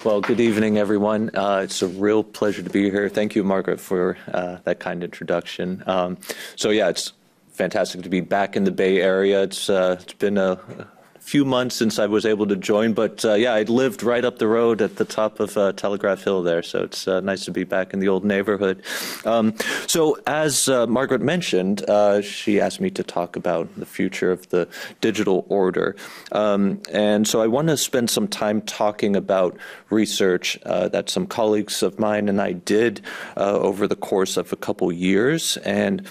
Well, good evening, everyone. It's a real pleasure to be here. Thank you, Margaret, for that kind introduction. Yeah, it's fantastic to be back in the Bay Area. It's been a few months since I was able to join, but yeah, I lived right up the road at the top of Telegraph Hill there, so it's nice to be back in the old neighborhood. So as Margaret mentioned, she asked me to talk about the future of the digital order. And so I want to spend some time talking about research that some colleagues of mine and I did over the course of a couple years, and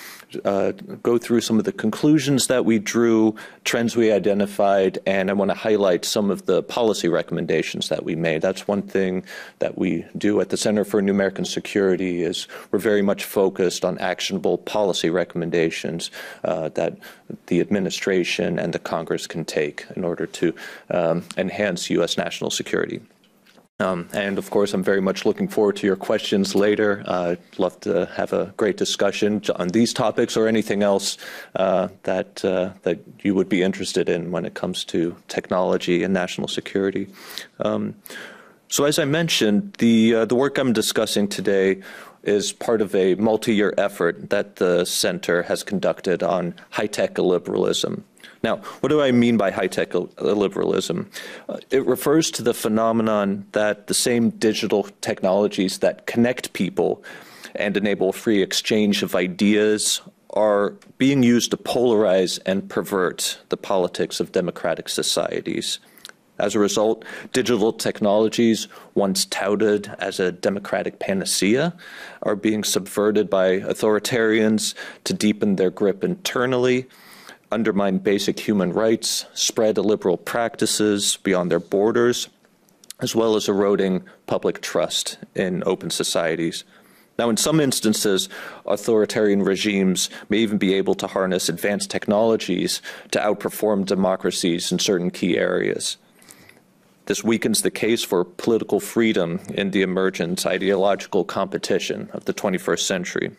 go through some of the conclusions that we drew, trends we identified, and I want to highlight some of the policy recommendations that we made. That's one thing that we do at the Center for New American Security, is we're very much focused on actionable policy recommendations that the administration and the Congress can take in order to enhance U.S. national security. And of course, I'm very much looking forward to your questions later. I'd love to have a great discussion on these topics or anything else that you would be interested in when it comes to technology and national security. So as I mentioned, the work I'm discussing today is part of a multi-year effort that the Center has conducted on high-tech illiberalism. Now, what do I mean by high-tech illiberalism? It refers to the phenomenon that the same digital technologies that connect people and enable free exchange of ideas are being used to polarize and pervert the politics of democratic societies. As a result, digital technologies, once touted as a democratic panacea, are being subverted by authoritarians to deepen their grip internally, undermine basic human rights, spread illiberal practices beyond their borders, as well as eroding public trust in open societies. Now, in some instances, authoritarian regimes may even be able to harness advanced technologies to outperform democracies in certain key areas. This weakens the case for political freedom in the emergent ideological competition of the 21st century.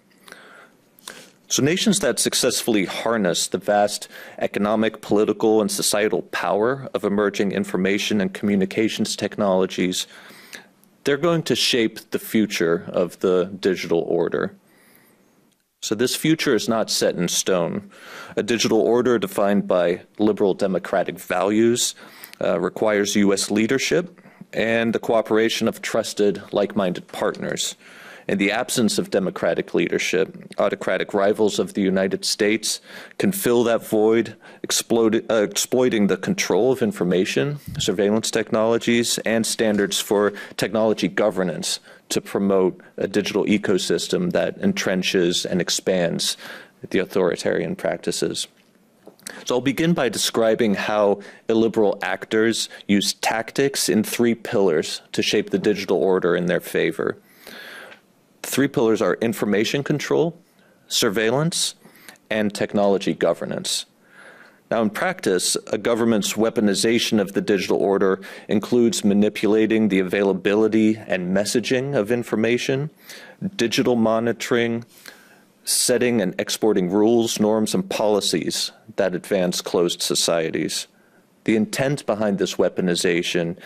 So nations that successfully harness the vast economic, political, and societal power of emerging information and communications technologies, they're going to shape the future of the digital order. So this future is not set in stone. A digital order defined by liberal democratic values requires U.S. leadership and the cooperation of trusted, like-minded partners. In the absence of democratic leadership, autocratic rivals of the United States can fill that void, exploiting the control of information, surveillance technologies, and standards for technology governance to promote a digital ecosystem that entrenches and expands the authoritarian practices. So I'll begin by describing how illiberal actors use tactics in three pillars to shape the digital order in their favor. The three pillars are information control, surveillance, and technology governance. Now, in practice, a government's weaponization of the digital order includes manipulating the availability and messaging of information, digital monitoring, setting and exporting rules, norms, and policies that advance closed societies. The intent behind this weaponization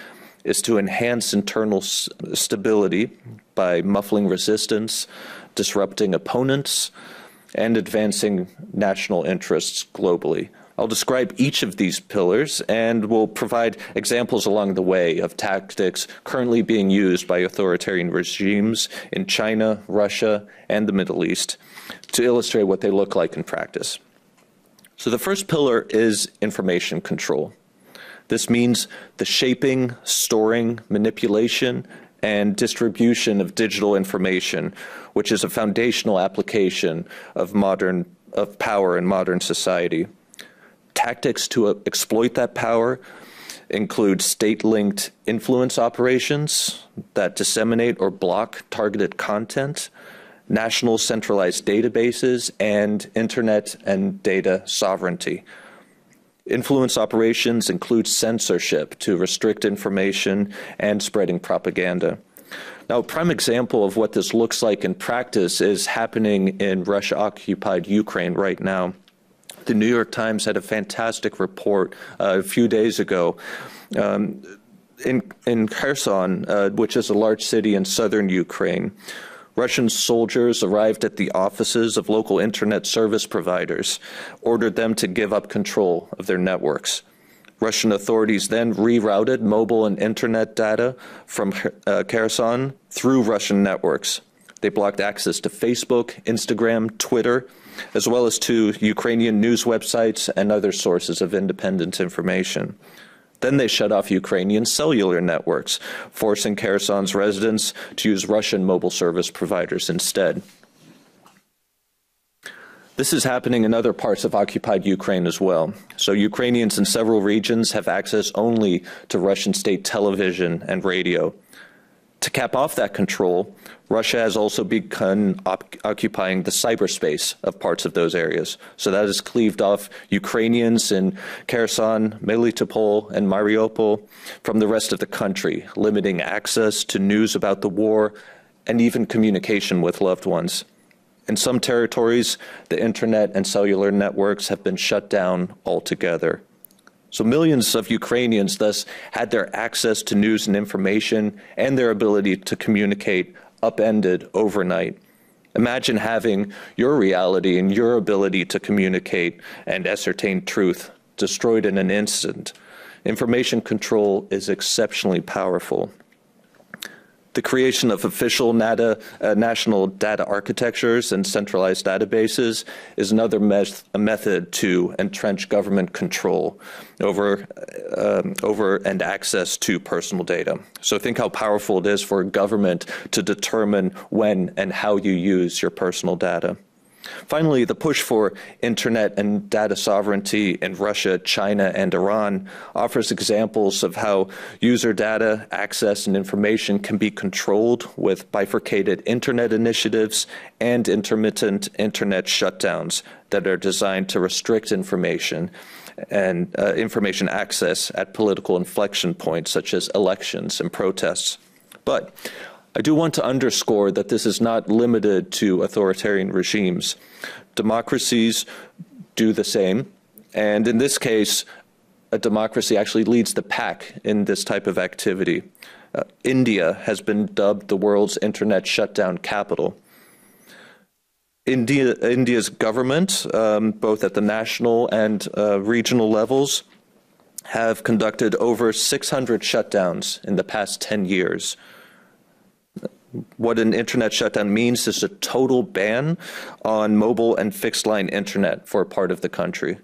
is to enhance internal stability by muffling resistance, disrupting opponents, and advancing national interests globally. I'll describe each of these pillars and will provide examples along the way of tactics currently being used by authoritarian regimes in China, Russia, and the Middle East to illustrate what they look like in practice. So the first pillar is information control. This means the shaping, storing, manipulation, and distribution of digital information, which is a foundational application of power in modern society. Tactics to exploit that power include state-linked influence operations that disseminate or block targeted content, national centralized databases, and internet and data sovereignty. Influence operations include censorship to restrict information and spreading propaganda. Now, a prime example of what this looks like in practice is happening in Russia-occupied Ukraine right now. The New York Times had a fantastic report a few days ago in Kherson, which is a large city in southern Ukraine, Russian soldiers arrived at the offices of local internet service providers, ordered them to give up control of their networks. Russian authorities then rerouted mobile and internet data from Kherson through Russian networks. They blocked access to Facebook, Instagram, Twitter, as well as to Ukrainian news websites and other sources of independent information. Then they shut off Ukrainian cellular networks, forcing Kherson's residents to use Russian mobile service providers instead. This is happening in other parts of occupied Ukraine as well. So Ukrainians in several regions have access only to Russian state television and radio. To cap off that control, Russia has also begun occupying the cyberspace of parts of those areas. So that has cleaved off Ukrainians in Kherson, Melitopol, and Mariupol from the rest of the country, limiting access to news about the war and even communication with loved ones. In some territories, the internet and cellular networks have been shut down altogether. So millions of Ukrainians thus had their access to news and information and their ability to communicate upended overnight. Imagine having your reality and your ability to communicate and ascertain truth destroyed in an instant. Information control is exceptionally powerful. The creation of official national data architectures and centralized databases is another method to entrench government control over and access to personal data. So think how powerful it is for a government to determine when and how you use your personal data. Finally, the push for internet and data sovereignty in Russia, China, and Iran offers examples of how user data, access, and information can be controlled with bifurcated internet initiatives and intermittent internet shutdowns that are designed to restrict information and information access at political inflection points such as elections and protests. But I do want to underscore that this is not limited to authoritarian regimes. Democracies do the same, and in this case, a democracy actually leads the pack in this type of activity. India has been dubbed the world's internet shutdown capital. India's government, both at the national and regional levels, have conducted over 600 shutdowns in the past 10 years. What an internet shutdown means is a total ban on mobile and fixed line internet for a part of the country.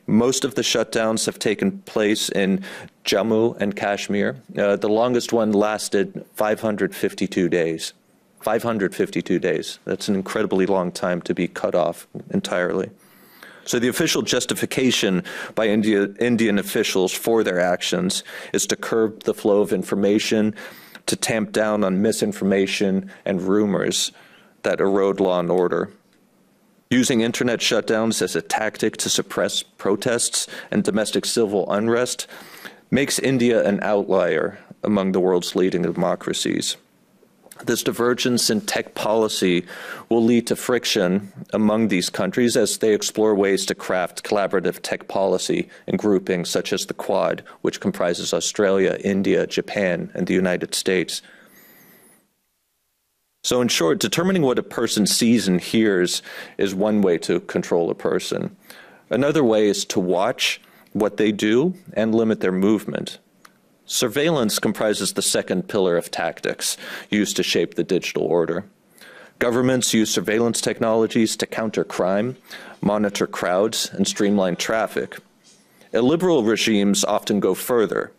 Most of the shutdowns have taken place in Jammu and Kashmir. The longest one lasted 552 days. 552 days. That's an incredibly long time to be cut off entirely. So the official justification by Indian officials for their actions is to curb the flow of information, to tamp down on misinformation and rumors that erode law and order. Using internet shutdowns as a tactic to suppress protests and domestic civil unrest makes India an outlier among the world's leading democracies. This divergence in tech policy will lead to friction among these countries as they explore ways to craft collaborative tech policy in groupings such as the Quad, which comprises Australia, India, Japan, and the United States. So in short, determining what a person sees and hears is one way to control a person. Another way is to watch what they do and limit their movement. Surveillance comprises the second pillar of tactics used to shape the digital order. Governments use surveillance technologies to counter crime, monitor crowds, and streamline traffic. Illiberal regimes often go further.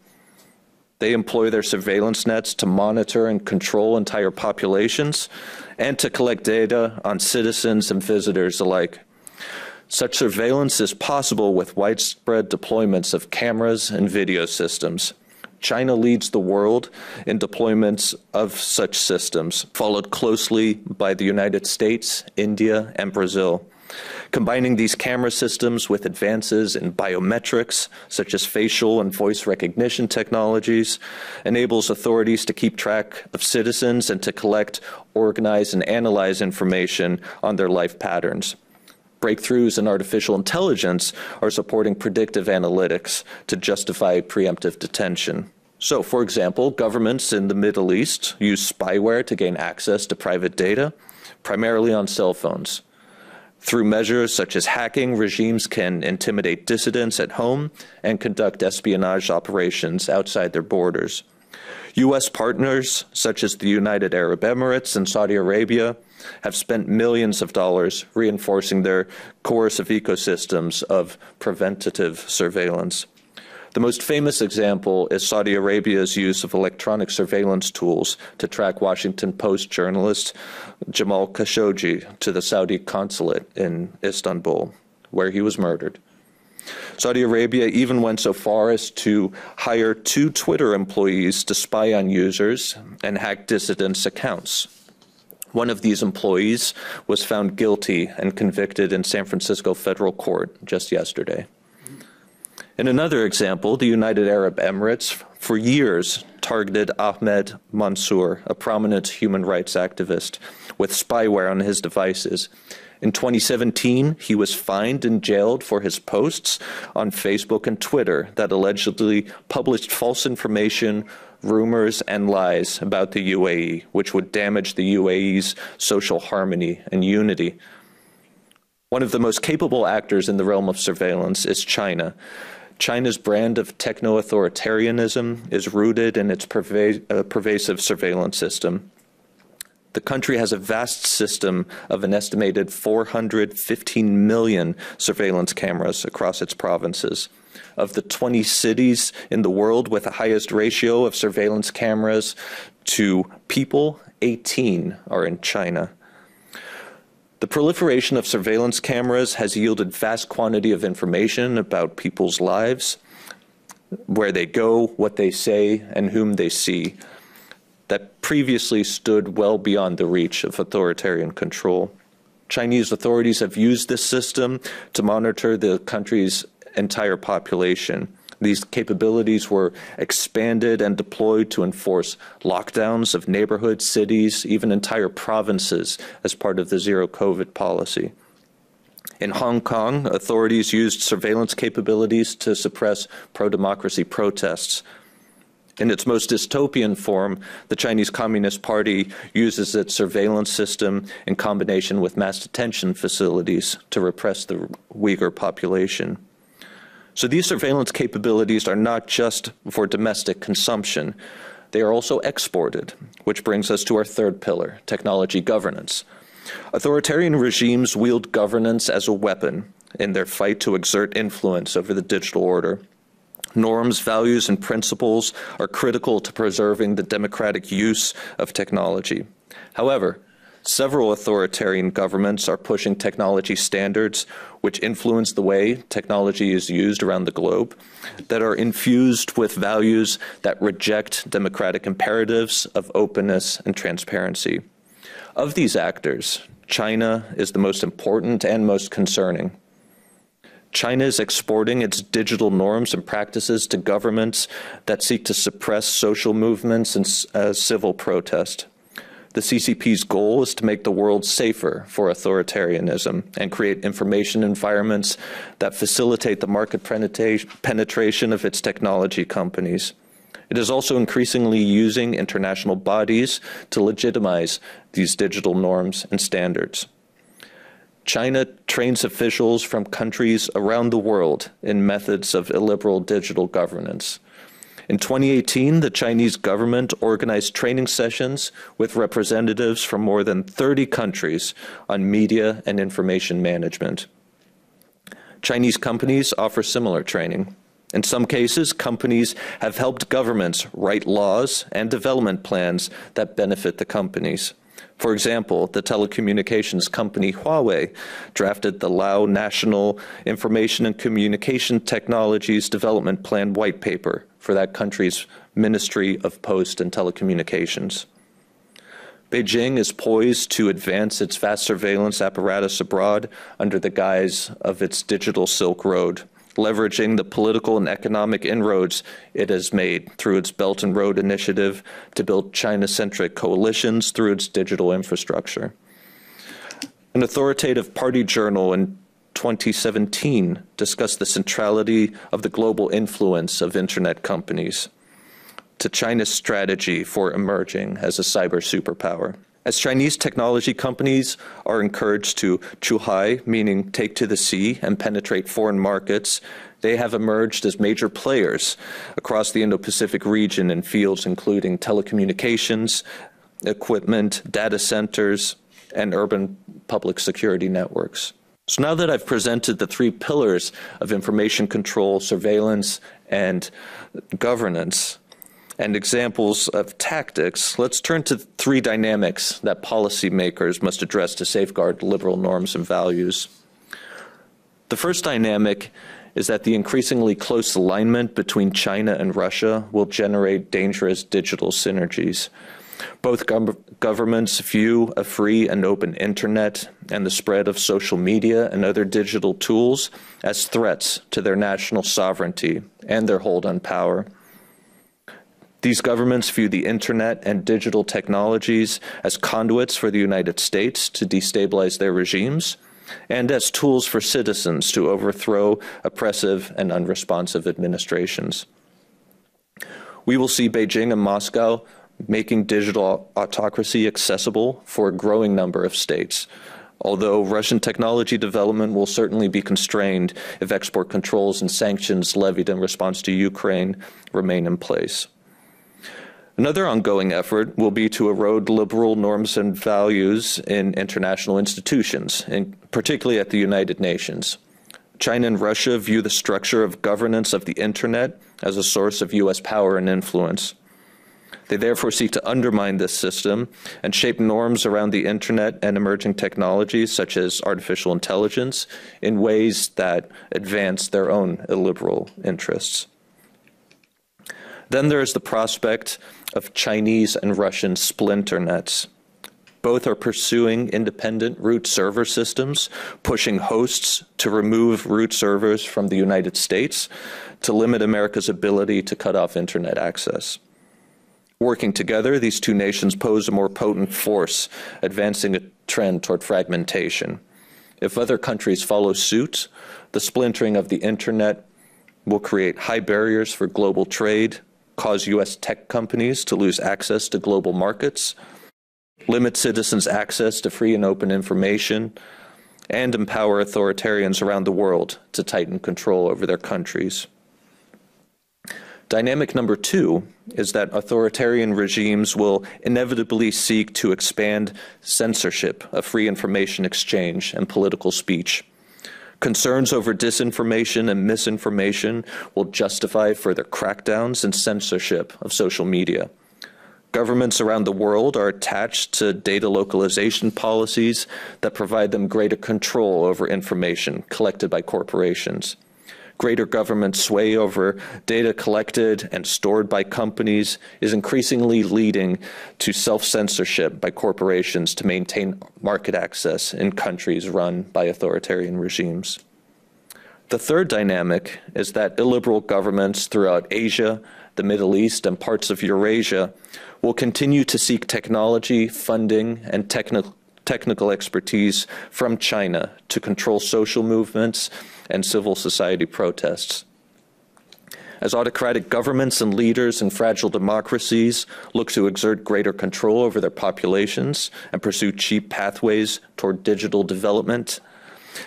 They employ their surveillance nets to monitor and control entire populations and to collect data on citizens and visitors alike. Such surveillance is possible with widespread deployments of cameras and video systems. China leads the world in deployments of such systems, followed closely by the United States, India, and Brazil. Combining these camera systems with advances in biometrics, such as facial and voice recognition technologies, enables authorities to keep track of citizens and to collect, organize, and analyze information on their life patterns. Breakthroughs in artificial intelligence are supporting predictive analytics to justify preemptive detention. So, for example, governments in the Middle East use spyware to gain access to private data, primarily on cell phones. Through measures such as hacking, regimes can intimidate dissidents at home and conduct espionage operations outside their borders. U.S. partners, such as the United Arab Emirates and Saudi Arabia, have spent millions of dollars reinforcing their coercive ecosystems of preventative surveillance. The most famous example is Saudi Arabia's use of electronic surveillance tools to track Washington Post journalist Jamal Khashoggi to the Saudi consulate in Istanbul, where he was murdered. Saudi Arabia even went so far as to hire 2 Twitter employees to spy on users and hack dissidents' accounts. One of these employees was found guilty and convicted in San Francisco federal court just yesterday. In another example, the United Arab Emirates for years targeted Ahmed Mansour, a prominent human rights activist, with spyware on his devices. In 2017, he was fined and jailed for his posts on Facebook and Twitter that allegedly published false information, rumors, and lies about the UAE, which would damage the UAE's social harmony and unity. One of the most capable actors in the realm of surveillance is China. China's brand of techno-authoritarianism is rooted in its pervasive surveillance system. The country has a vast system of an estimated 415 million surveillance cameras across its provinces. Of the 20 cities in the world with the highest ratio of surveillance cameras to people, 18 are in China. The proliferation of surveillance cameras has yielded vast quantity of information about people's lives, where they go, what they say, and whom they see, that previously stood well beyond the reach of authoritarian control. Chinese authorities have used this system to monitor the country's entire population. These capabilities were expanded and deployed to enforce lockdowns of neighborhoods, cities, even entire provinces as part of the zero-COVID policy. In Hong Kong, authorities used surveillance capabilities to suppress pro-democracy protests. In its most dystopian form, the Chinese Communist Party uses its surveillance system in combination with mass detention facilities to repress the Uyghur population. So these surveillance capabilities are not just for domestic consumption, they are also exported, which brings us to our third pillar, technology governance. Authoritarian regimes wield governance as a weapon in their fight to exert influence over the digital order. Norms, values, and principles are critical to preserving the democratic use of technology. However, several authoritarian governments are pushing technology standards which influence the way technology is used around the globe, that are infused with values that reject democratic imperatives of openness and transparency. Of these actors, China is the most important and most concerning. China is exporting its digital norms and practices to governments that seek to suppress social movements and civil protest. The CCP's goal is to make the world safer for authoritarianism and create information environments that facilitate the market penetration of its technology companies. It is also increasingly using international bodies to legitimize these digital norms and standards. China trains officials from countries around the world in methods of illiberal digital governance. In 2018, the Chinese government organized training sessions with representatives from more than 30 countries on media and information management. Chinese companies offer similar training. In some cases, companies have helped governments write laws and development plans that benefit the companies. For example, the telecommunications company Huawei drafted the Lao National Information and Communication Technologies Development Plan white paper for that country's Ministry of Post and Telecommunications. Beijing is poised to advance its vast surveillance apparatus abroad under the guise of its digital Silk Road, leveraging the political and economic inroads it has made through its Belt and Road Initiative to build China-centric coalitions through its digital infrastructure. An authoritative party journal in 2017 discussed the centrality of the global influence of internet companies. to China's strategy for emerging as a cyber superpower. As Chinese technology companies are encouraged to chuhai, meaning take to the sea and penetrate foreign markets, they have emerged as major players across the Indo-Pacific region in fields including telecommunications, equipment, data centers, and urban public security networks. So now that I've presented the three pillars of information control, surveillance, and governance, and examples of tactics, let's turn to three dynamics that policymakers must address to safeguard liberal norms and values. The first dynamic is that the increasingly close alignment between China and Russia will generate dangerous digital synergies. Both governments view a free and open internet and the spread of social media and other digital tools as threats to their national sovereignty and their hold on power. These governments view the internet and digital technologies as conduits for the United States to destabilize their regimes and as tools for citizens to overthrow oppressive and unresponsive administrations. We will see Beijing and Moscow making digital autocracy accessible for a growing number of states, although Russian technology development will certainly be constrained if export controls and sanctions levied in response to Ukraine remain in place. Another ongoing effort will be to erode liberal norms and values in international institutions, particularly at the United Nations. China and Russia view the structure of governance of the internet as a source of U.S. power and influence. They therefore seek to undermine this system and shape norms around the internet and emerging technologies such as artificial intelligence in ways that advance their own illiberal interests. Then there is the prospect of Chinese and Russian splinter nets. Both are pursuing independent root server systems, pushing hosts to remove root servers from the United States to limit America's ability to cut off internet access. Working together, these two nations pose a more potent force, advancing a trend toward fragmentation. If other countries follow suit, the splintering of the internet will create high barriers for global trade, cause U.S. tech companies to lose access to global markets, limit citizens' access to free and open information, and empower authoritarians around the world to tighten control over their countries. Dynamic number two is that authoritarian regimes will inevitably seek to expand censorship of free information exchange and political speech. Concerns over disinformation and misinformation will justify further crackdowns and censorship of social media. Governments around the world are attached to data localization policies that provide them greater control over information collected by corporations. Greater government sway over data collected and stored by companies is increasingly leading to self-censorship by corporations to maintain market access in countries run by authoritarian regimes. The third dynamic is that illiberal governments throughout Asia, the Middle East, and parts of Eurasia will continue to seek technology, funding, and technical expertise from China to control social movements and civil society protests. As autocratic governments and leaders in fragile democracies look to exert greater control over their populations and pursue cheap pathways toward digital development,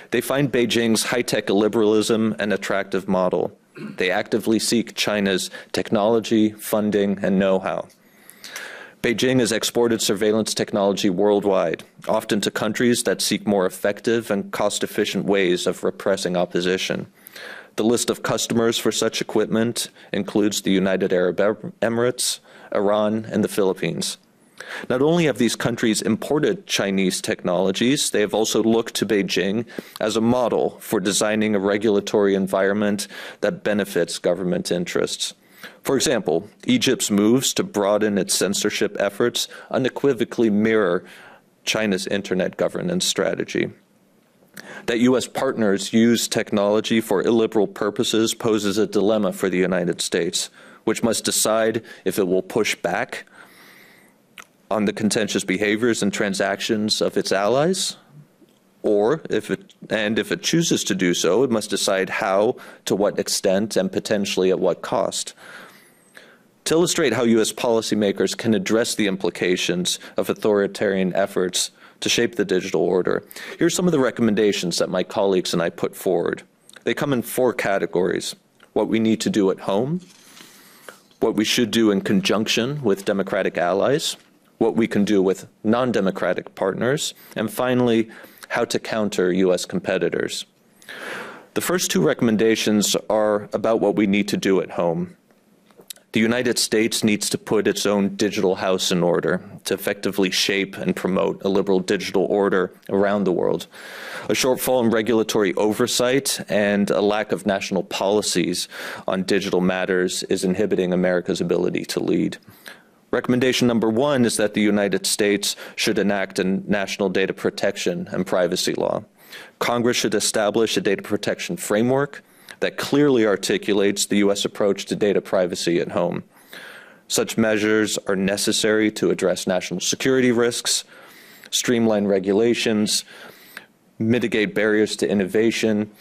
they find Beijing's high-tech illiberalism an attractive model. They actively seek China's technology, funding, and know-how. Beijing has exported surveillance technology worldwide, often to countries that seek more effective and cost-efficient ways of repressing opposition. The list of customers for such equipment includes the United Arab Emirates, Iran, and the Philippines. Not only have these countries imported Chinese technologies, they have also looked to Beijing as a model for designing a regulatory environment that benefits government interests. For example, Egypt's moves to broaden its censorship efforts unequivocally mirror China's internet governance strategy. That U.S. partners use technology for illiberal purposes poses a dilemma for the United States, which must decide if it will push back on the contentious behaviors and transactions of its allies, or if it chooses to do so, it must decide how, to what extent, and potentially at what cost. To illustrate how U.S. policymakers can address the implications of authoritarian efforts to shape the digital order, here's some of the recommendations that my colleagues and I put forward. They come in 4 categories: what we need to do at home, what we should do in conjunction with democratic allies, what we can do with non-democratic partners, and finally, how to counter U.S. competitors. The first 2 recommendations are about what we need to do at home. The United States needs to put its own digital house in order to effectively shape and promote a liberal digital order around the world. A shortfall in regulatory oversight and a lack of national policies on digital matters is inhibiting America's ability to lead. Recommendation number 1 is that the United States should enact a national data protection and privacy law. Congress should establish a data protection framework that clearly articulates the U.S. approach to data privacy at home. Such measures are necessary to address national security risks, streamline regulations, mitigate barriers to innovation,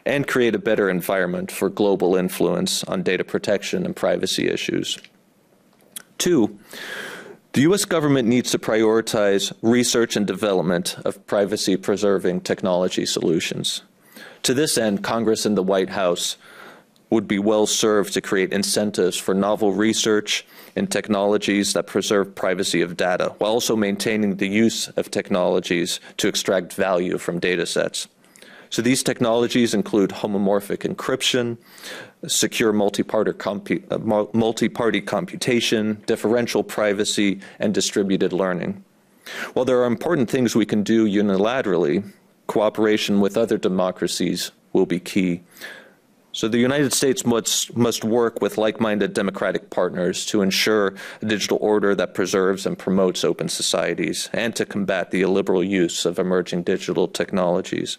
and create a better environment for global influence on data protection and privacy issues. 2, the U.S. government needs to prioritize research and development of privacy-preserving technology solutions. To this end, Congress and the White House would be well served to create incentives for novel research in technologies that preserve privacy of data, while also maintaining the use of technologies to extract value from data sets. So these technologies include homomorphic encryption, secure multi-party computation, differential privacy, and distributed learning. While there are important things we can do unilaterally, cooperation with other democracies will be key. So the United States must work with like-minded democratic partners to ensure a digital order that preserves and promotes open societies and to combat the illiberal use of emerging digital technologies.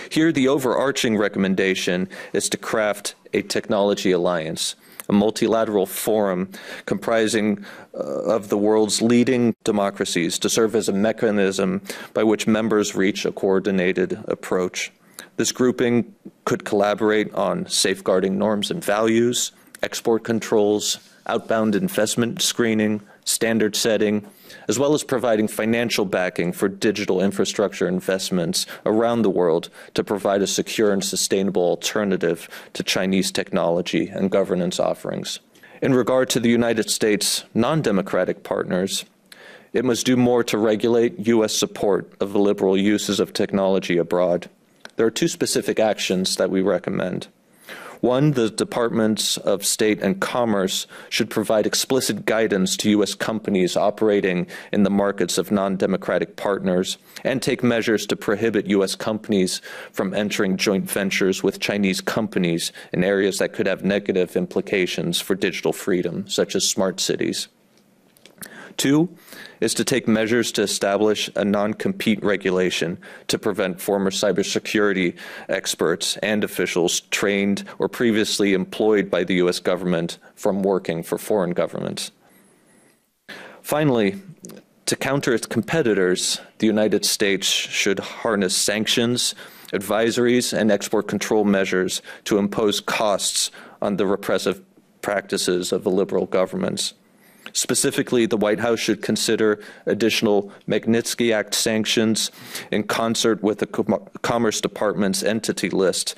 Here, the overarching recommendation is to craft a technology alliance, a multilateral forum comprising of the world's leading democracies to serve as a mechanism by which members reach a coordinated approach. This grouping could collaborate on safeguarding norms and values, export controls, outbound investment screening, standard setting, as well as providing financial backing for digital infrastructure investments around the world to provide a secure and sustainable alternative to Chinese technology and governance offerings. In regard to the United States' non-democratic partners, it must do more to regulate U.S. support of the liberal uses of technology abroad. There are 2 specific actions that we recommend. 1, the Departments of State and Commerce should provide explicit guidance to U.S. companies operating in the markets of non-democratic partners and take measures to prohibit U.S. companies from entering joint ventures with Chinese companies in areas that could have negative implications for digital freedom, such as smart cities. 2 is to take measures to establish a non-compete regulation to prevent former cybersecurity experts and officials trained or previously employed by the U.S. government from working for foreign governments. Finally, to counter its competitors, the United States should harness sanctions, advisories, and export control measures to impose costs on the repressive practices of the liberal governments. Specifically, the White House should consider additional Magnitsky Act sanctions in concert with the Commerce Department's entity list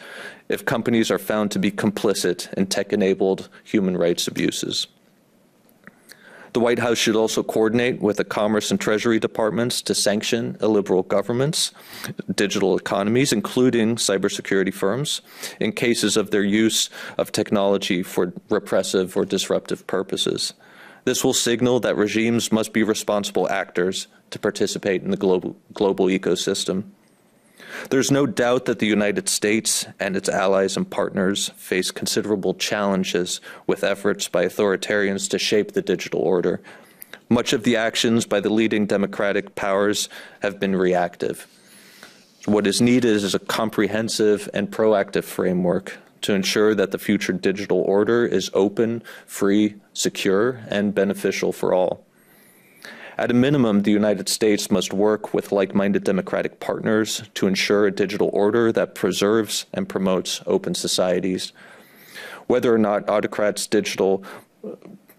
if companies are found to be complicit in tech-enabled human rights abuses. The White House should also coordinate with the Commerce and Treasury Departments to sanction illiberal governments, digital economies, including cybersecurity firms, in cases of their use of technology for repressive or disruptive purposes. This will signal that regimes must be responsible actors to participate in the global ecosystem. There's no doubt that the United States and its allies and partners face considerable challenges with efforts by authoritarians to shape the digital order. Much of the actions by the leading democratic powers have been reactive. What is needed is a comprehensive and proactive framework to ensure that the future digital order is open, free, secure, and beneficial for all. At a minimum, the United States must work with like-minded democratic partners to ensure a digital order that preserves and promotes open societies. Whether or not autocrats' digital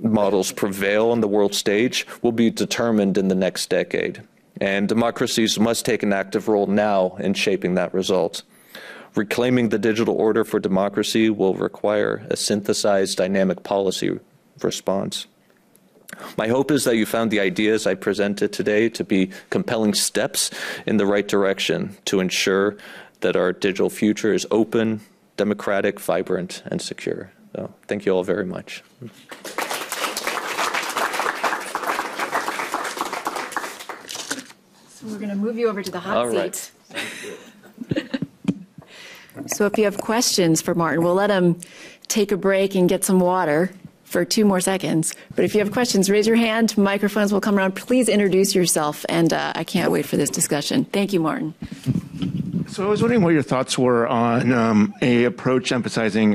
models prevail on the world stage will be determined in the next decade. And democracies must take an active role now in shaping that result. Reclaiming the digital order for democracy will require a synthesized dynamic policy response. My hope is that you found the ideas I presented today to be compelling steps in the right direction to ensure that our digital future is open, democratic, vibrant, and secure. So, thank you all very much. So we're going to move you over to the hot all seat. Right. So if you have questions for Martin, we'll let him take a break and get some water for 2 more seconds. But if you have questions, raise your hand. Microphones will come around. Please introduce yourself. And I can't wait for this discussion. Thank you, Martin. So I was wondering what your thoughts were on a approach emphasizing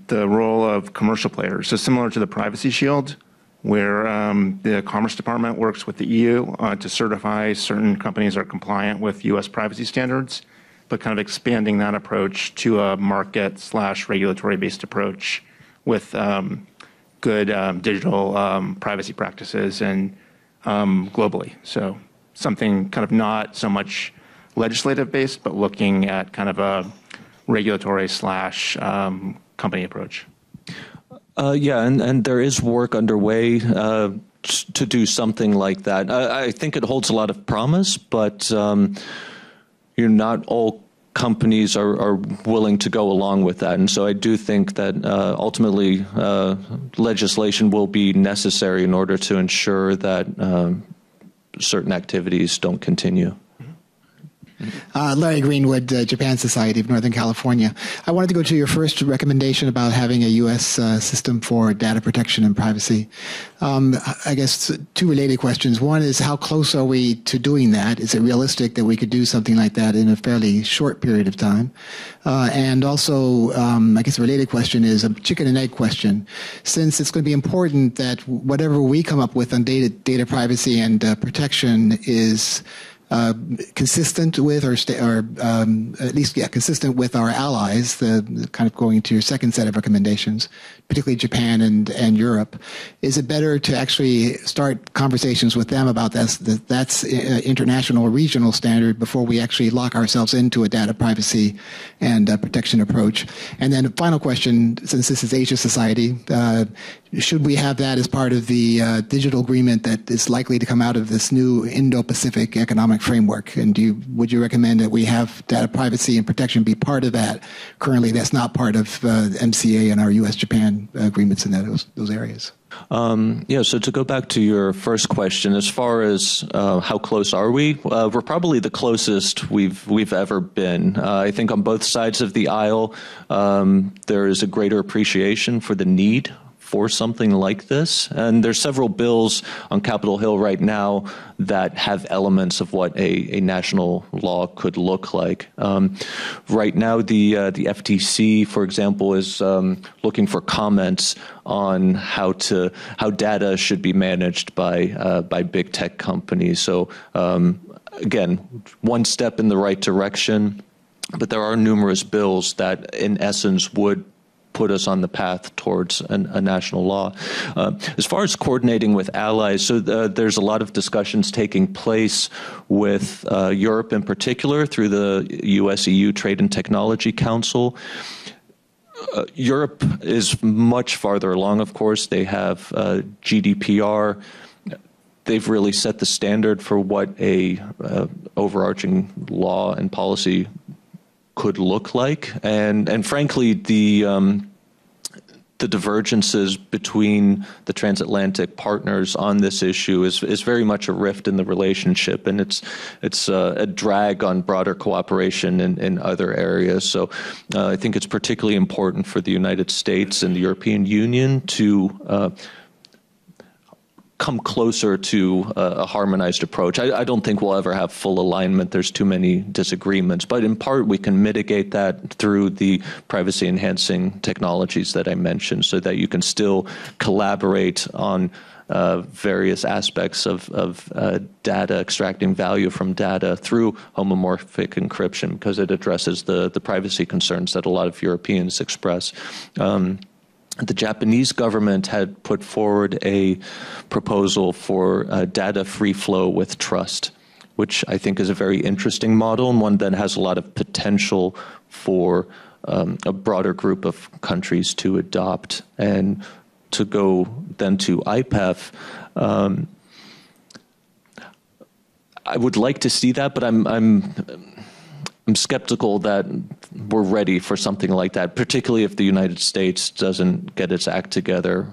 the role of commercial players. So similar to the Privacy Shield, where the Commerce Department works with the EU to certify certain companies are compliant with U.S. privacy standards, but kind of expanding that approach to a market/regulatory-based approach with good digital privacy practices and globally. So something kind of not so much legislative-based, but looking at kind of a regulatory/company approach. Yeah, and there is work underway to do something like that. I think it holds a lot of promise, but not all companies are willing to go along with that. And so I do think that ultimately legislation will be necessary in order to ensure that certain activities don't continue. Larry Greenwood, Japan Society of Northern California. I wanted to go to your first recommendation about having a U.S. System for data protection and privacy. I guess 2 related questions. One is, how close are we to doing that? Is it realistic that we could do something like that in a fairly short period of time? And also, I guess a related question is a chicken and egg question. Since it's going to be important that whatever we come up with on data privacy and protection is consistent with, or at least consistent with our allies, the kind of going to your second set of recommendations, particularly Japan and Europe. Is it better to actually start conversations with them about that's international or regional standard before we actually lock ourselves into a data privacy and protection approach? And then a final question, since this is Asia Society, should we have that as part of the digital agreement that is likely to come out of this new Indo-Pacific economic framework? And would you recommend that we have data privacy and protection be part of that? Currently, that's not part of MCA and our U.S.-Japan agreements in those areas. Yeah, so to go back to your first question, as far as how close are we? We're probably the closest we've ever been. I think on both sides of the aisle, there is a greater appreciation for the need for something like this. And there's several bills on Capitol Hill right now that have elements of what a national law could look like. Right now, the FTC, for example, is looking for comments on how data should be managed by big tech companies. So again, one step in the right direction, but there are numerous bills that, in essence, would put us on the path towards a national law. As far as coordinating with allies, so there's a lot of discussions taking place with Europe in particular through the US-EU Trade and Technology Council. Europe is much farther along, of course. They have GDPR. They've really set the standard for what a overarching law and policy could look like, and frankly, the divergences between the transatlantic partners on this issue is very much a rift in the relationship, and it's a drag on broader cooperation in other areas. So I think it's particularly important for the United States and the European Union to come closer to a harmonized approach. I don't think we'll ever have full alignment. There's too many disagreements. But in part, we can mitigate that through the privacy-enhancing technologies that I mentioned, so that you can still collaborate on various aspects of data, extracting value from data through homomorphic encryption, because it addresses the privacy concerns that a lot of Europeans express. the Japanese government had put forward a proposal for data free flow with trust, which I think is a very interesting model and one that has a lot of potential for a broader group of countries to adopt. And to go then to IPEF, I would like to see that, but I'm skeptical that we're ready for something like that, particularly if the United States doesn't get its act together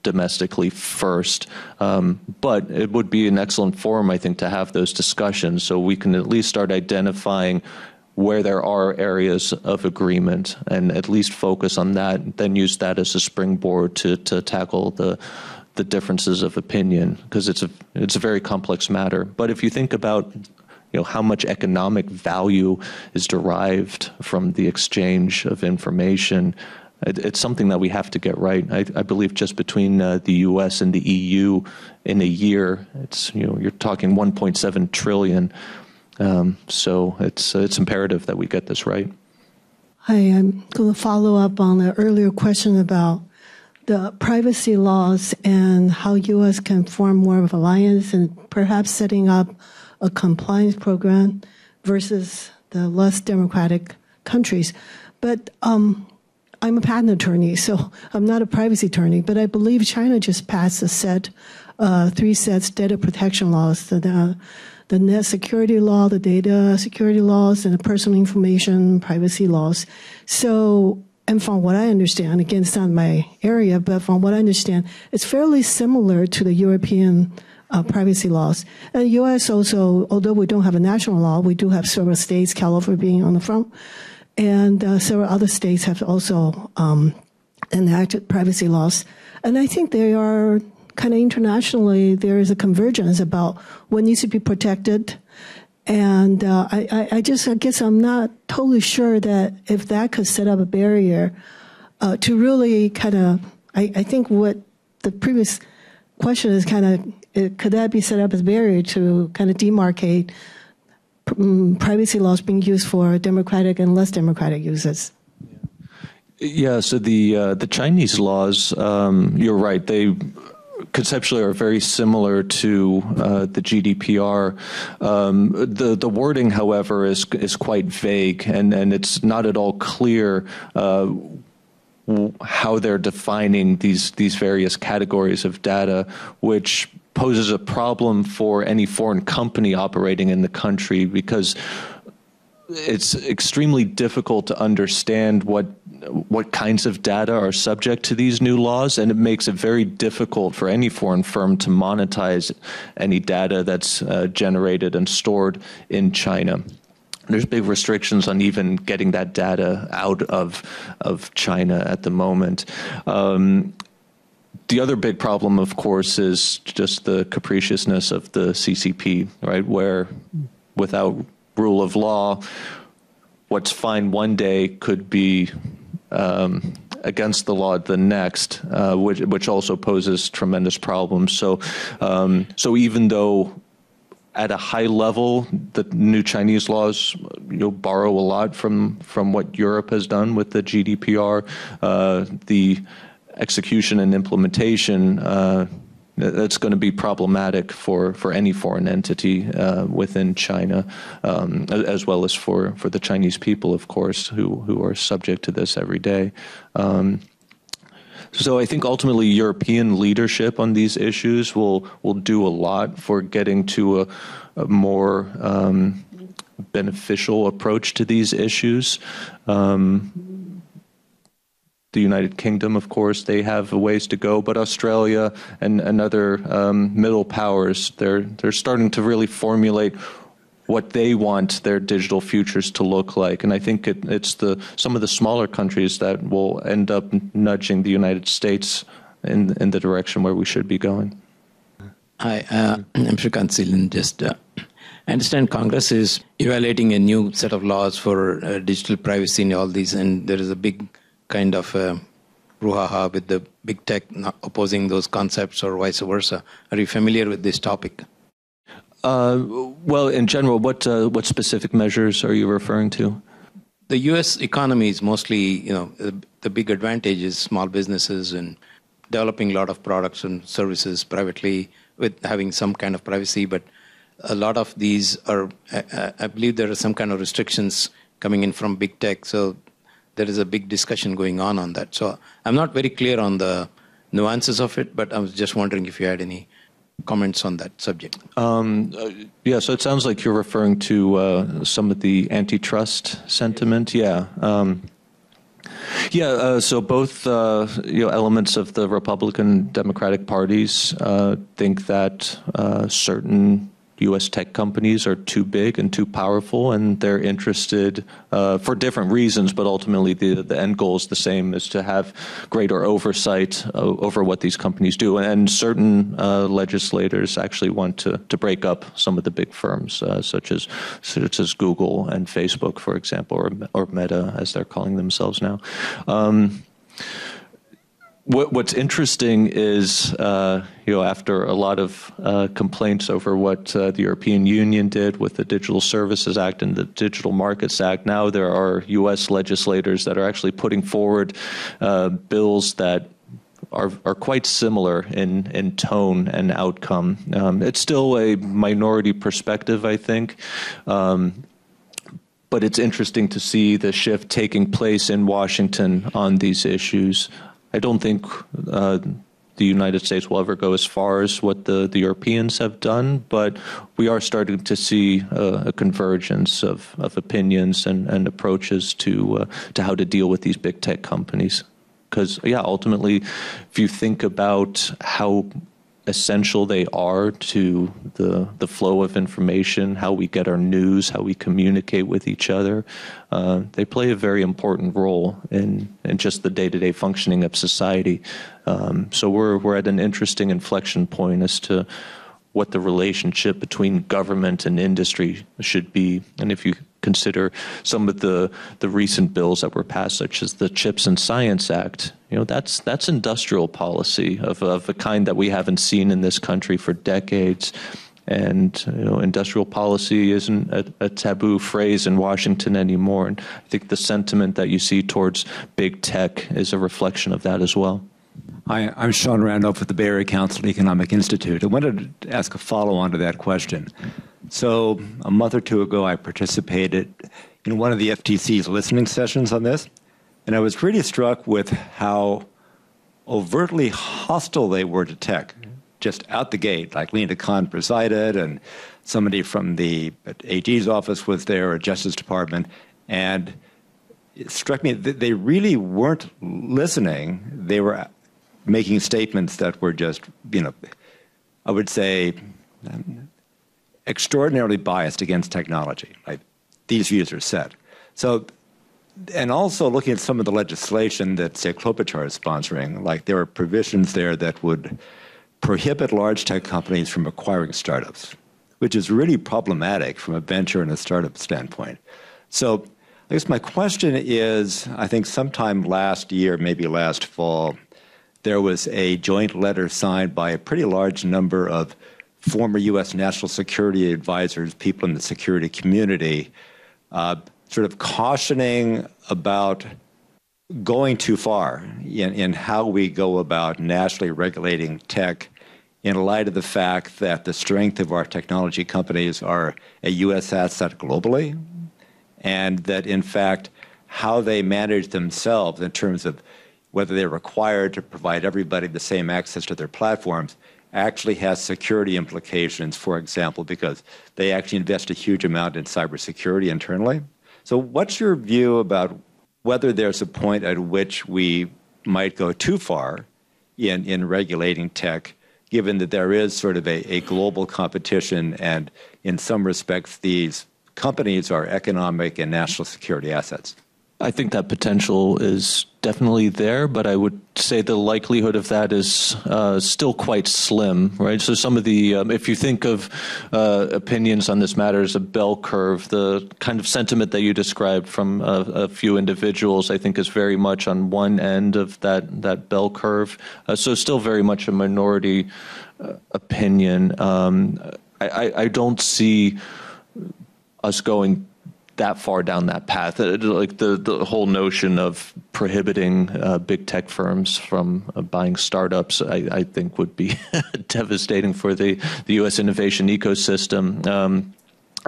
domestically first. But it would be an excellent forum, I think, to have those discussions so we can at least start identifying where there are areas of agreement and at least focus on that, then use that as a springboard to tackle the differences of opinion, because it's a very complex matter. But if you think about how much economic value is derived from the exchange of information, it's something that we have to get right. I believe just between the U.S. and the EU in a year, it's you're talking 1.7 trillion. So it's imperative that we get this right. I'm going to follow up on the earlier question about the privacy laws and how U.S. can form more of an alliance and perhaps setting up a compliance program versus the less democratic countries. But I'm a patent attorney, so I'm not a privacy attorney, but I believe China just passed a 3 sets data protection laws, the net security law, the data security laws, and the personal information privacy laws. So, and from what I understand, again, it's not my area, but from what I understand, it's fairly similar to the European privacy laws. And the U.S. also, although we don't have a national law, we do have several states, California being on the front, and several other states have also enacted privacy laws. And I think they are kind of internationally, there is a convergence about what needs to be protected. And I guess I'm not totally sure that if that could set up a barrier to really kind of, I think what the previous question is kind of, could that be set up as a barrier to kind of demarcate privacy laws being used for democratic and less democratic uses? Yeah, so the Chinese laws, you're right, they conceptually are very similar to the GDPR. The wording, however, is quite vague, and it's not at all clear how they're defining these various categories of data, which poses a problem for any foreign company operating in the country, because it's extremely difficult to understand what kinds of data are subject to these new laws, and it makes it very difficult for any foreign firm to monetize any data that's generated and stored in China. There's big restrictions on even getting that data out of China at the moment. The other big problem, of course, is just the capriciousness of the CCP, right, where without rule of law, what's fine one day could be against the law the next, which also poses tremendous problems. So even though at a high level, the new Chinese laws borrow a lot from what Europe has done with the GDPR, the execution and implementation, that's going to be problematic for any foreign entity within China, as well as for the Chinese people, of course, who are subject to this every day. So I think ultimately European leadership on these issues will do a lot for getting to a more beneficial approach to these issues. The United Kingdom, of course, they have a ways to go, but Australia and other middle powers, they're starting to really formulate what they want their digital futures to look like. And I think it's some of the smaller countries that will end up nudging the United States in the direction where we should be going. Hi, I'm Shrikant Seelan. I understand Congress is evaluating a new set of laws for digital privacy and all these, and there is a big kind of brouhaha with the big tech not opposing those concepts or vice versa. Are you familiar with this topic? Well, in general, what specific measures are you referring to? the U.S. economy is mostly, the big advantage is small businesses and developing a lot of products and services privately with having some kind of privacy. But a lot of these are, I believe there are some kind of restrictions coming in from big tech. So there is a big discussion going on that. So I'm not very clear on the nuances of it, but I was just wondering if you had any comments on that subject. Yeah, so it sounds like you're referring to some of the antitrust sentiment. Yeah. So both elements of the Republican Democratic parties think that certain U.S. tech companies are too big and too powerful, and they're interested for different reasons, but ultimately the end goal is the same, is to have greater oversight over what these companies do. And certain legislators actually want to break up some of the big firms, such as Google and Facebook, for example, or Meta, as they're calling themselves now. What's interesting is, after a lot of complaints over what the European Union did with the Digital Services Act and the Digital Markets Act, now there are U.S. legislators that are actually putting forward bills that are quite similar in tone and outcome. It's still a minority perspective, I think. But it's interesting to see the shift taking place in Washington on these issues. I don't think the United States will ever go as far as what the Europeans have done, but we are starting to see a convergence of opinions and approaches to how to deal with these big tech companies. Because, ultimately, if you think about how essential they are to the flow of information, how we get our news, how we communicate with each other. They play a very important role in just the day-to-day functioning of society. So we're at an interesting inflection point as to what the relationship between government and industry should be. And if you consider some of the recent bills that were passed, such as the Chips and Science Act, that's industrial policy of a kind that we haven't seen in this country for decades. And industrial policy isn't a taboo phrase in Washington anymore. And I think the sentiment that you see towards big tech is a reflection of that as well. Hi, I'm Sean Randolph with the Bay Area Council Economic Institute. I wanted to ask a follow-on to that question. So a month or two ago, I participated in one of the FTC's listening sessions on this, and I was really struck with how overtly hostile they were to tech, just out the gate. Like Lena Khan presided, and somebody from the AG's office was there, or Justice Department, and it struck me that they really weren't listening. They were making statements that were just, I would say, extraordinarily biased against technology. Like, these views are set. So, and also looking at some of the legislation that, say, Klobuchar is sponsoring, like there are provisions there that would prohibit large tech companies from acquiring startups, which is really problematic from a venture and a startup standpoint. So I guess my question is, I think sometime last year, maybe last fall, there was a joint letter signed by a pretty large number of former U.S. national security advisors, people in the security community, sort of cautioning about going too far in how we go about nationally regulating tech in light of the fact that the strength of our technology companies are a U.S. asset globally, and that, in fact, how they manage themselves in terms of whether they're required to provide everybody the same access to their platforms actually has security implications, for example, because they actually invest a huge amount in cybersecurity internally. So what's your view about whether there's a point at which we might go too far in regulating tech, given that there is sort of a global competition and in some respects these companies are economic and national security assets? I think that potential is definitely there, but I would say the likelihood of that is still quite slim, right? So some of the, if you think of opinions on this matter as a bell curve, the kind of sentiment that you described from a few individuals, I think is very much on one end of that bell curve. So still very much a minority opinion. I don't see us going that far down that path. Like the whole notion of prohibiting big tech firms from buying startups, I think would be devastating for the U.S. innovation ecosystem.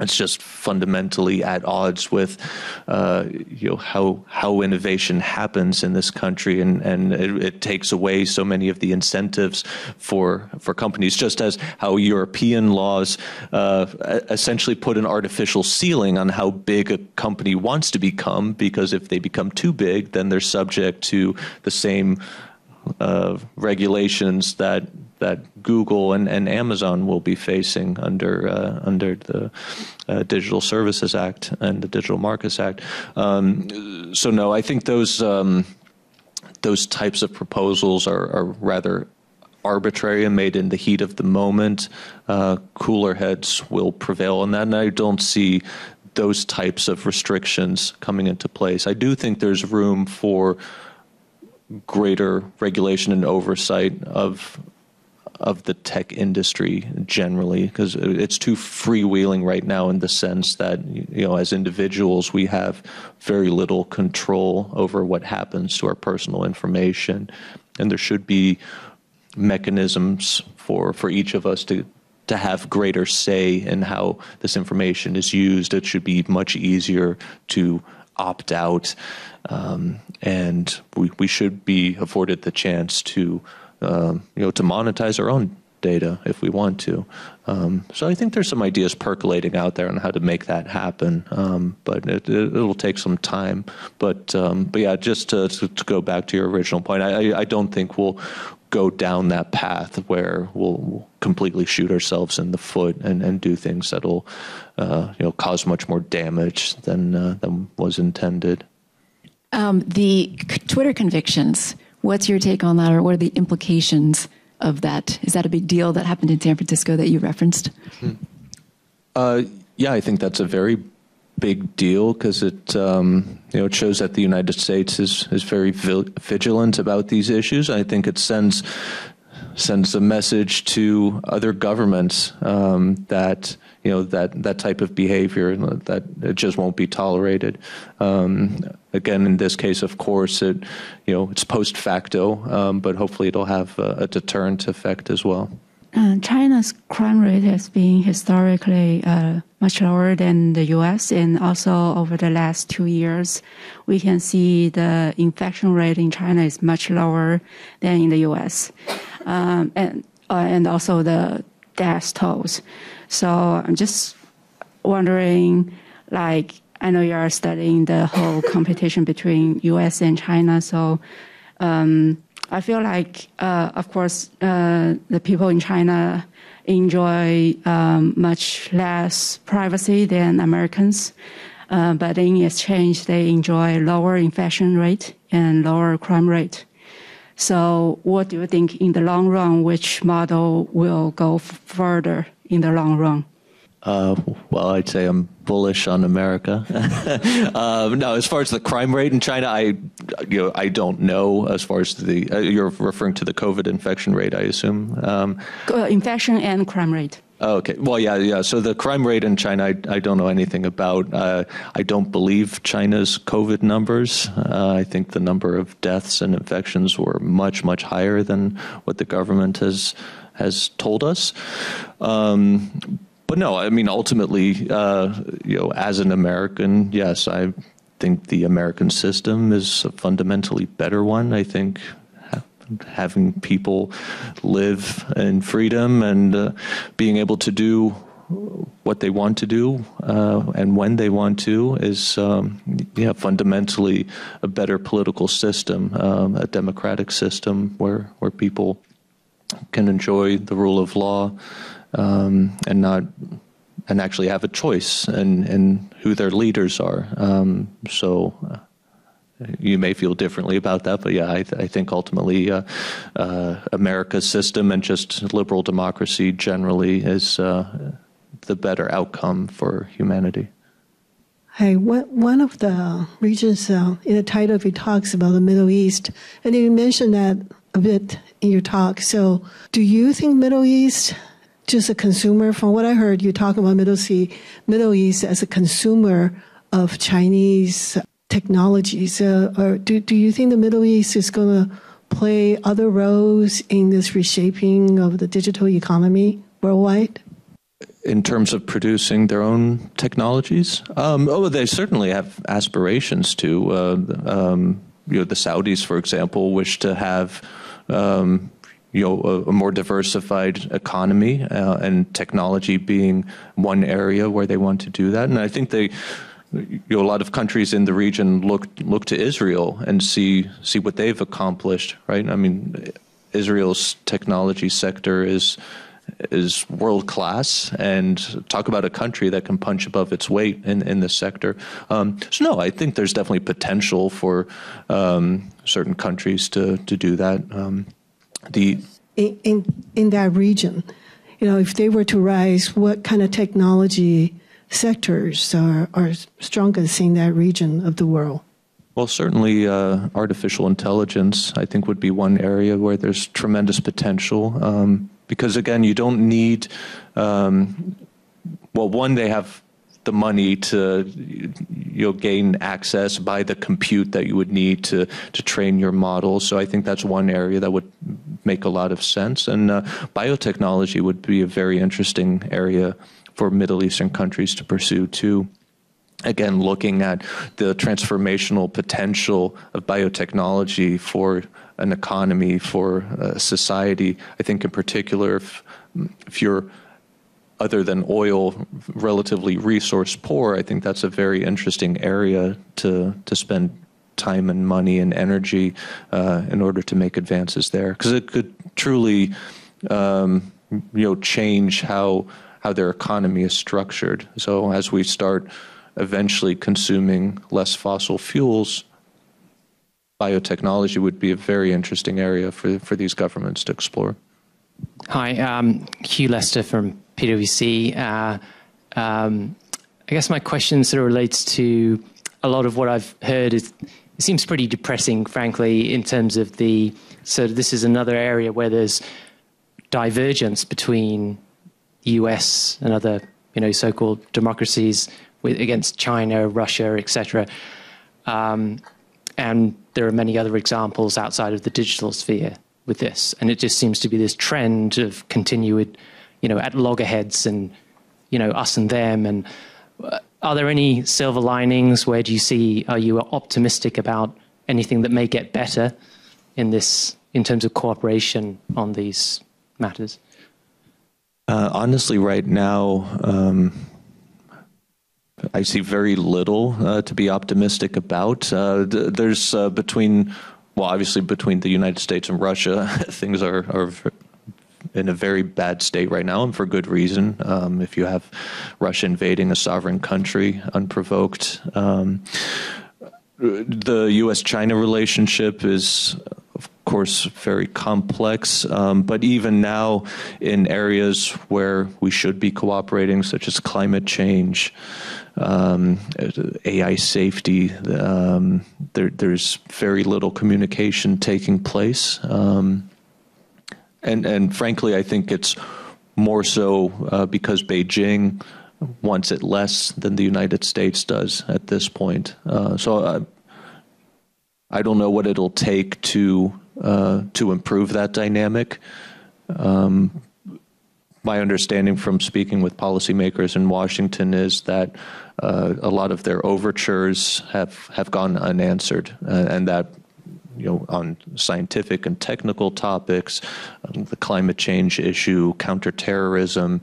It's just fundamentally at odds with, how innovation happens in this country, and it takes away so many of the incentives for companies. Just as how European laws essentially put an artificial ceiling on how big a company wants to become, because if they become too big, then they're subject to the same regulations that Google and Amazon will be facing under the Digital Services Act and the Digital Markets Act. So no, I think those types of proposals are rather arbitrary and made in the heat of the moment. Cooler heads will prevail on that, and I don't see those types of restrictions coming into place. I do think there's room for greater regulation and oversight of the tech industry generally, because it's too freewheeling right now in the sense that, as individuals, we have very little control over what happens to our personal information, and there should be mechanisms for each of us to have greater say in how this information is used. It should be much easier to opt out, and we should be afforded the chance to to monetize our own data if we want to. So I think there's some ideas percolating out there on how to make that happen, but it'll take some time. But yeah, just to go back to your original point, I don't think we'll go down that path where we'll completely shoot ourselves in the foot and do things that'll cause much more damage than was intended. The Twitter convictions, what's your take on that, or what are the implications of that? Is that a big deal that happened in San Francisco that you referenced? Yeah, I think that's a very big deal because it it shows that the United States is very vigilant about these issues. I think it sends a message to other governments that that type of behavior, that it just won't be tolerated. Again, in this case, of course, it's post facto, but hopefully it'll have a deterrent effect as well. China's crime rate has been historically much lower than the U.S., and also over the last 2 years, we can see the infection rate in China is much lower than in the U.S., and also the death tolls. So I'm just wondering, I know you are studying the whole competition between U.S. and China, so I feel like, of course, the people in China enjoy much less privacy than Americans, but in exchange, they enjoy lower infection rate and lower crime rate. So what do you think in the long run, which model will go further in the long run? Well, I'd say I'm bullish on America. No, as far as the crime rate in China, I don't know. As far as you're referring to the COVID infection rate, I assume. Infection and crime rate. Oh, okay. Well, yeah. So the crime rate in China, I don't know anything about. I don't believe China's COVID numbers. I think the number of deaths and infections were much, much higher than what the government has told us. But no, I mean, ultimately, as an American, yes, I think the American system is a fundamentally better one. I think having people live in freedom and being able to do what they want to do and when they want to is, fundamentally a better political system, a democratic system where people can enjoy the rule of law. And actually have a choice in who their leaders are. So you may feel differently about that, but yeah, I think ultimately America's system and just liberal democracy generally is the better outcome for humanity. Hey, one of the regions in the title of your talks about the Middle East, and you mentioned that a bit in your talk. So do you think Middle East, just a consumer, from what I heard, you talk about Middle East as a consumer of Chinese technologies? Or do you think the Middle East is going to play other roles in this reshaping of the digital economy worldwide? In terms of producing their own technologies? They certainly have aspirations to. The Saudis, for example, wish to have a more diversified economy, and technology being one area where they want to do that. And I think a lot of countries in the region look to Israel and see what they've accomplished, right? I mean, Israel's technology sector is world class, and talk about a country that can punch above its weight in this sector. So no, I think there's definitely potential for certain countries to do that. In that region, if they were to rise, what kind of technology sectors are strongest in that region of the world? Well, certainly artificial intelligence, I think, would be one area where there's tremendous potential. Because, again, you don't need, one, they have the money to gain access, buy the compute that you would need to train your models. So I think that's one area that would make a lot of sense. And biotechnology would be a very interesting area for Middle Eastern countries to pursue, too. Again, looking at the transformational potential of biotechnology for an economy, for society. I think in particular, if you're, other than oil, relatively resource poor, I think that's a very interesting area to spend time and money and energy in order to make advances there. Because it could truly change how their economy is structured. So as we start eventually consuming less fossil fuels, biotechnology would be a very interesting area for these governments to explore. Hi, Hugh Lester from PwC. I guess my question sort of relates to a lot of what I've heard. It seems pretty depressing, frankly, in terms of so this is another area where there's divergence between the US and other, so-called democracies against China, Russia, etc. And there are many other examples outside of the digital sphere with this. And it just seems to be this trend of continued, at loggerheads and, us and them. And are there any silver linings? Are you optimistic about anything that may get better in terms of cooperation on these matters? Honestly, right now, I see very little to be optimistic about. There's obviously between the United States and Russia, things are in a very bad state right now, and for good reason. If you have Russia invading a sovereign country unprovoked, the U.S.-China relationship is, of course, very complex. But even now, in areas where we should be cooperating, such as climate change, AI safety, there's very little communication taking place. And frankly, I think it's more so because Beijing wants it less than the United States does at this point. So I don't know what it'll take to improve that dynamic. My understanding from speaking with policymakers in Washington is that a lot of their overtures have gone unanswered, and that on scientific and technical topics, the climate change issue, counterterrorism,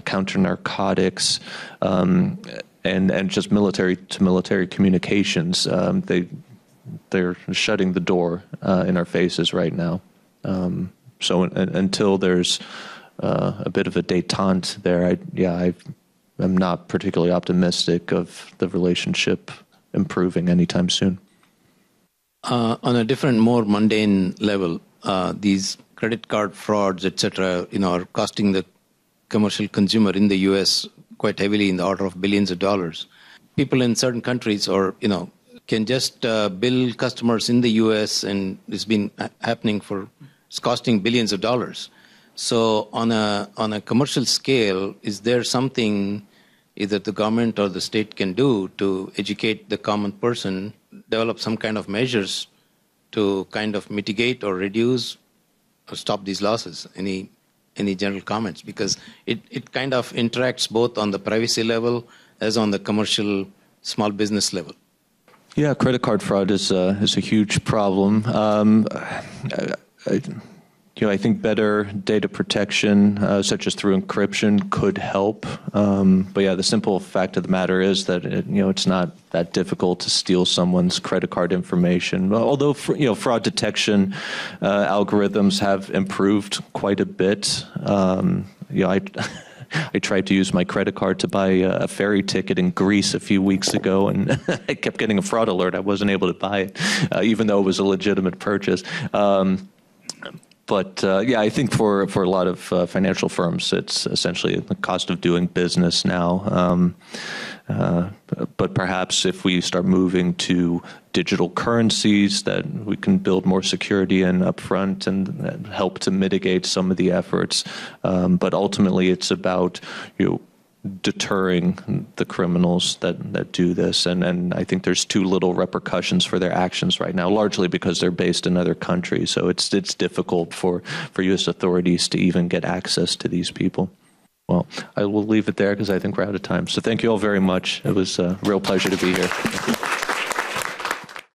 counter-narcotics, and just military to military communications, they're shutting the door in our faces right now. So until there's a bit of a détente there, I'm not particularly optimistic of the relationship improving anytime soon. On a different, more mundane level, these credit card frauds, etc., are costing the commercial consumer in the U.S. quite heavily in the order of billions of dollars. People in certain countries, can just bill customers in the U.S., and it's been happening it's costing billions of dollars. So on a commercial scale, is there something either the government or the state can do to educate the common person, develop some kind of measures to kind of mitigate or reduce or stop these losses? Any general comments? Because it kind of interacts both on the privacy level as on the commercial small business level. Yeah, credit card fraud is a huge problem. I think better data protection, such as through encryption, could help. But yeah, the simple fact of the matter is that it's not that difficult to steal someone's credit card information. Although fraud detection algorithms have improved quite a bit. I tried to use my credit card to buy a ferry ticket in Greece a few weeks ago, and I kept getting a fraud alert. I wasn't able to buy it, even though it was a legitimate purchase. But I think for a lot of financial firms, it's essentially the cost of doing business now. But perhaps if we start moving to digital currencies, that we can build more security in upfront and help to mitigate some of the efforts. But ultimately, it's about deterring the criminals that do this, and I think there's too little repercussions for their actions right now, largely because they're based in other countries. So it's difficult for U.S. authorities to even get access to these people. Well, I will leave it there because I think we're out of time. So thank you all very much. It was a real pleasure to be here.